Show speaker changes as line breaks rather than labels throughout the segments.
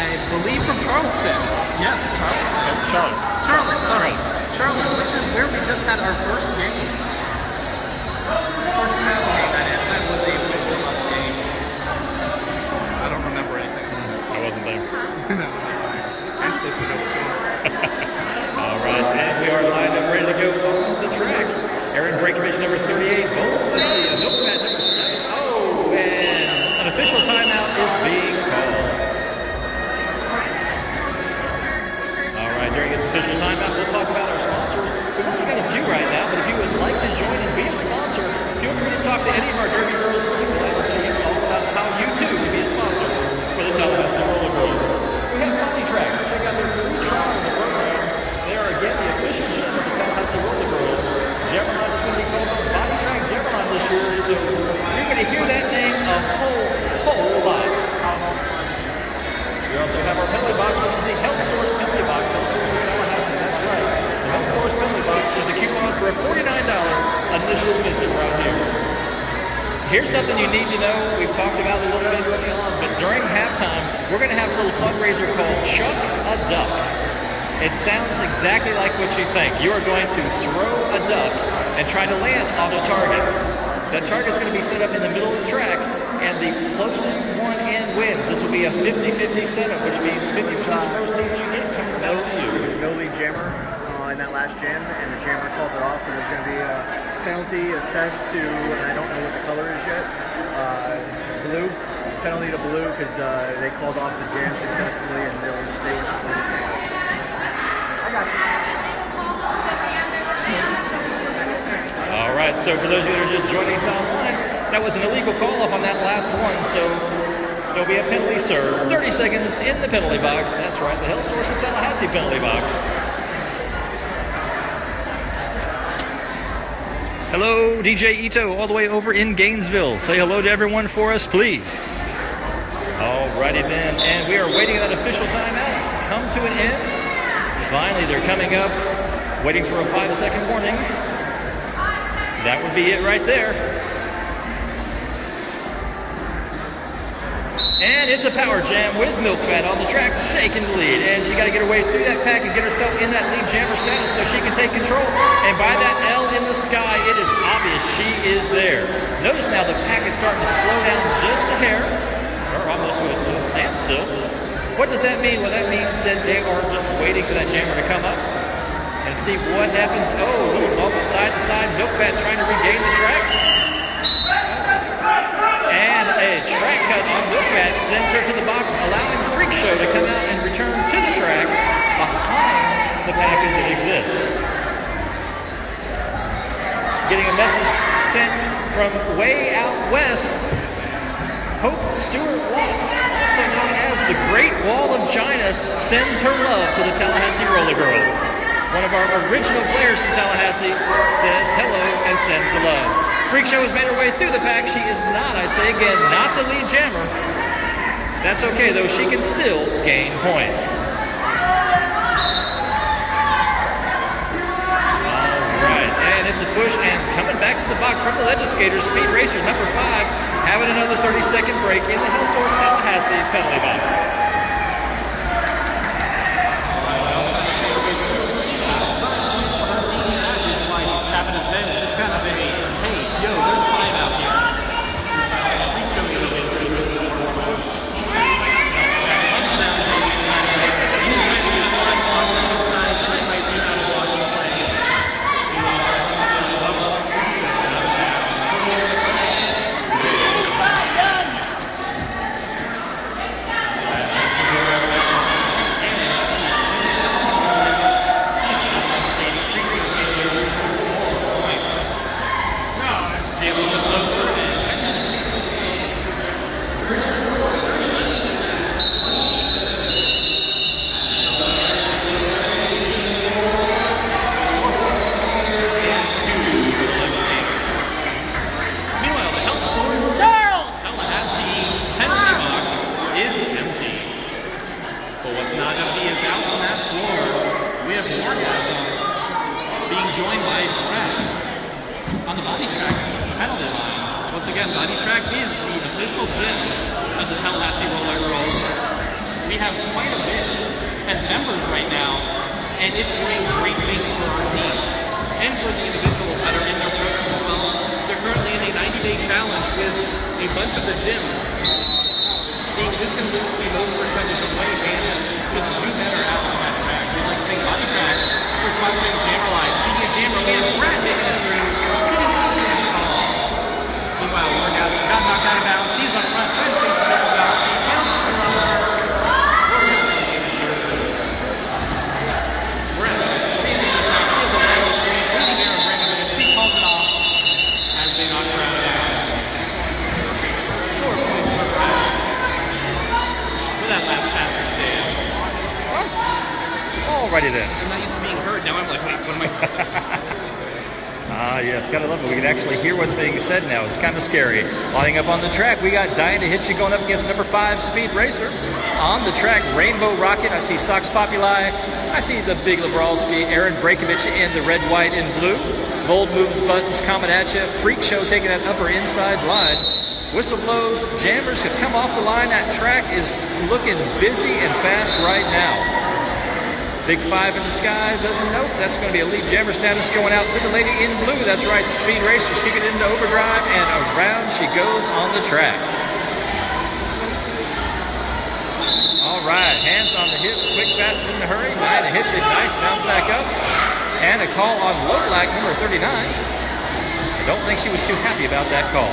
I believe from Charleston. Yes, Charleston. Charlotte, which is where we just had our first game. First battle game, that is. That was a wisdom up game. I don't remember anything.
I wasn't there.
No, I'm supposed to know what's going on.
All right, and we are lined up ready to go on the track. Aaron break commission number 38. Let's see, a notepad number 7. Oh, and an official timeout is being called. All right, during this official timeout, we'll talk about our sponsors. We've only got a few right now, but if you would like to join and be a sponsor, feel free to talk to any of our Derby Girls and all about how you too can be a sponsor for the Tallahassee RollerGirls. We have Body Track. Check out their free trial in the program. They are again the official gym of the Tallahassee RollerGirls. Gemini is going to be called the Body Track Gemini this year, so you're going to hear that name a whole lot. We also have our penalty box, which is the Health Source penalty box. Health Source in Tallahassee, that's right. The Health Source penalty box is a coupon for a $49 initial visit right here. Here's something you need to know. We've talked about it a little bit early on, but during halftime, we're going to have a little fundraiser called Chuck a Duck. It sounds exactly like what you think. You are going to throw a duck and try to land on a target. That target's going to be set up in the middle of the track, and the closest one in wins. This will be a 50-50 setup, which means 50% of the proceeds you get comes back to you.
There was no lead jammer in that last jam, and the jammer called it off, so there's going to be a penalty assessed to, and I don't know what the color is yet, blue. Penalty to blue because they called off the jam successfully, and they were not on the jam.
All right, so for those of you that are just joining us online, that was an illegal call-off on that last one, so there'll be a penalty served. 30 seconds in the penalty box. That's right, the Health Source of Tallahassee penalty box. Hello, DJ Ito, all the way over in Gainesville. Say hello to everyone for us, please. Alrighty then, and we are waiting on an official timeout to come to an end. Finally, they're coming up, waiting for a 5-second warning. That would be it right there. And it's a power jam with Milk Fat on the track, shaking the lead. And she got to get her way through that pack and get herself in that lead jammer status so she can take control. And by that L in the sky, it is obvious she is there. Notice now the pack is starting to slow down just a hair, or almost to a standstill. What does that mean? Well, that means that they are just waiting for that jammer to come up and see what happens. Oh, a little bump side to side. Milk Fat trying to regain the track. And a track cut on Milk Fat sends her to the box, allowing Freak Show to come out and return to the track behind the package that exists. Getting a message sent from way out west. Hope Stewart Watts, also known as the Great Wall of China, sends her love to the Tallahassee RollerGirls. One of our original players from Tallahassee says hello and sends the love. Freak Show has made her way through the pack. She is not, I say again, not the lead jammer. That's okay though, she can still gain points. Alright, and it's a push and coming back to the box from the Legislators, Speed Racer number 5, having another 30-second break in the Health Source Tallahassee penalty box. Body Track is the official gym of the Tallahassee RollerGirls. We
We have quite a bit as members right now, and it's doing great things for our team and for the individuals that are in their program as well. They're currently in a 90-day challenge with a bunch of the gyms, seeing who can lose the most percentage of weight and just do better after that track. We'd like to thank Body Track for sponsoring Jammer Line. Speaking of Jammer, we have Brad making it through. Meanwhile, Orgasm got knocked out of bounds. She's up front, trying to face the double bout. She calls it off as they knock her out of bounds. 4 points for Brad for that last pass of the day.
Alrighty then.
I'm not used to being heard. Now I'm like, wait, what am I going to say?
Ah, yes, gotta love it. We can actually hear what's being said now. It's kind of scary. Lining up on the track, we got Diana Hitchie going up against number 5 Speed Racer. On the track, Rainbow Rocket. I see Sox Populi. I see the Big Lebralski, Aaron Breakovich in the red, white, and blue. Bold Moves Buttons coming at you. Freak Show taking that upper inside line. Whistle blows. Jammers have come off the line. That track is looking busy and fast right now. Big 5 in the sky, doesn't know. That's going to be a lead jammer status going out to the lady in blue. That's right, Speed Racer's kicking it into overdrive, and around she goes on the track. All right, hands on the hips, quick, fast, and in a hurry. Diana Hitching, nice, bounce back up. And a call on low black, number 39. I don't think she was too happy about that call.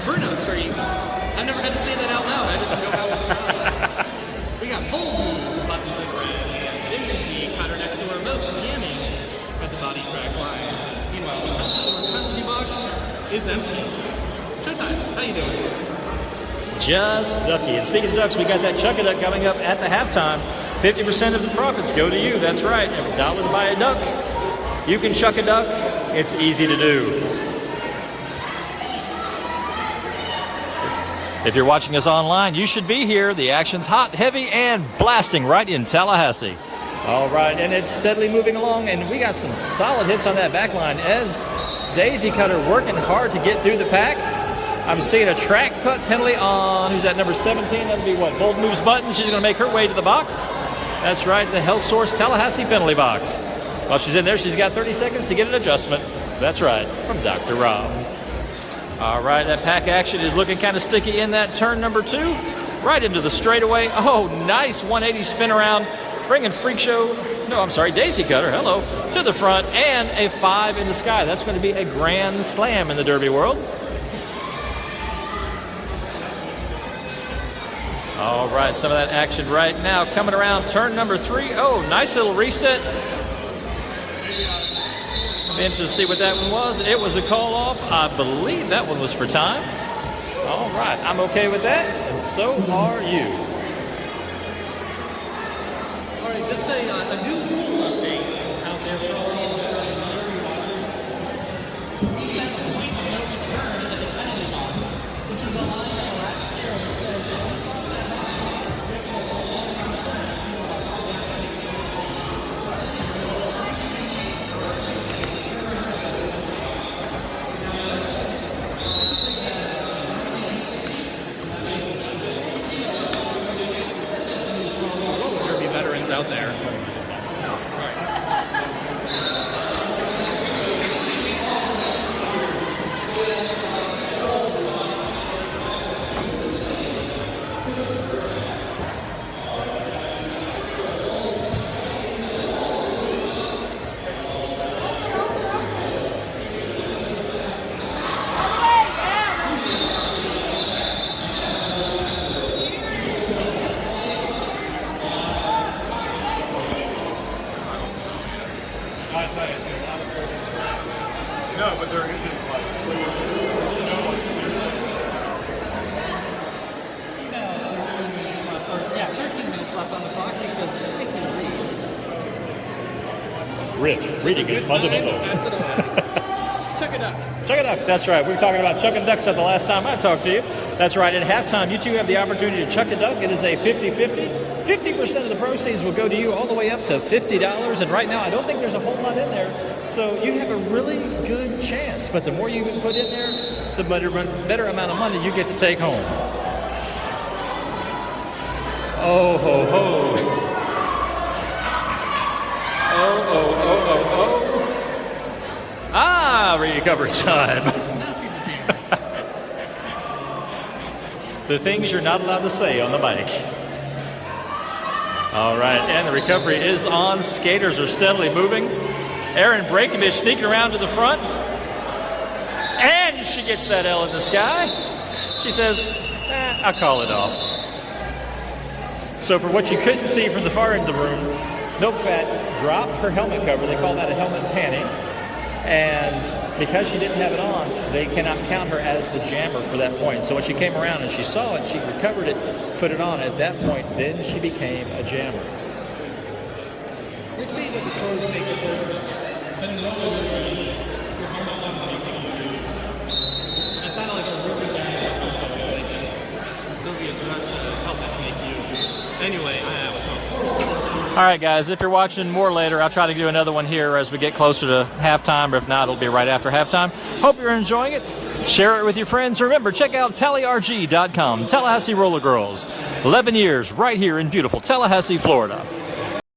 Bruno Street. I've never had to say that out loud. I just know how it's spelled. We got Bold Moves, buttons in red, and Daisy caught her next to her both jamming at the body track line. Meanwhile, the penalty box is empty. Showtime, how you doing?
Just ducky. And speaking of ducks, we got that Chuck-a-Duck coming up at the halftime. 50% of the profits go to you. That's right. Every dollar to buy a duck, you can chuck a duck. It's easy to do. If you're watching us online, you should be here. The action's hot, heavy, and blasting right in Tallahassee. All right, and it's steadily moving along, and we got some solid hits on that back line as Daisy Cutter working hard to get through the pack. I'm seeing a track cut penalty on, who's that, number 17? That'd be what, Bold Moves Button. She's going to make her way to the box. That's right, the Health Source Tallahassee penalty box. While she's in there, she's got 30 seconds to get an adjustment. That's right, from Dr. Rob. All right, that pack action is looking kind of sticky in that turn number 2. Right into the straightaway. Oh, nice 180 spin around. Bringing Daisy Cutter, hello, to the front. And a 5 in the sky. That's going to be a grand slam in the Derby world. All right, some of that action right now coming around turn number 3. Oh, nice little reset. Be interested to see what that one was. It was a call off. I believe that one was for time. All right, I'm okay with that, and so are you.
All right, just a new rule update out there for all these Yeah, 13 minutes left on the clock because I can read.
Riff. Reading is fundamental.
Pass it on. Chuck a duck.
Chuck a duck. That's right. We were talking about chucking ducks at the last time I talked to you. That's right. At halftime, you two have the opportunity to chuck a duck. It is a 50-50. 50% of the proceeds will go to you all the way up to $50. And right now, I don't think there's a whole lot in there. So you have a really good chance. But the more you can put in there, the better amount of money you get to take home. Oh, ho, ho. Oh, oh, oh, oh, oh. Ah, recover time. The things you're not allowed to say on the mic. All right, and the recovery is on. Skaters are steadily moving. Erin Breakish sneaking around to the front. And she gets that L in the sky. She says, I'll call it off. So for what you couldn't see from the far end of the room, Milk Fat dropped her helmet cover. They call that a helmet panning. And because she didn't have it on, they cannot count her as the jammer for that point. So when she came around and she saw it, she recovered it, put it on. At that point, then she became a jammer.
They say that the pros make it worse. It's not like a rubber band. Sylvia's not helping to make you. Anyway, I was home.
All right, guys, if you're watching more later, I'll try to do another one here as we get closer to halftime, or if not, it'll be right after halftime. Hope you're enjoying it. Share it with your friends. Remember, check out TallyRG.com, Tallahassee RollerGirls. 11 years right here in beautiful Tallahassee, Florida.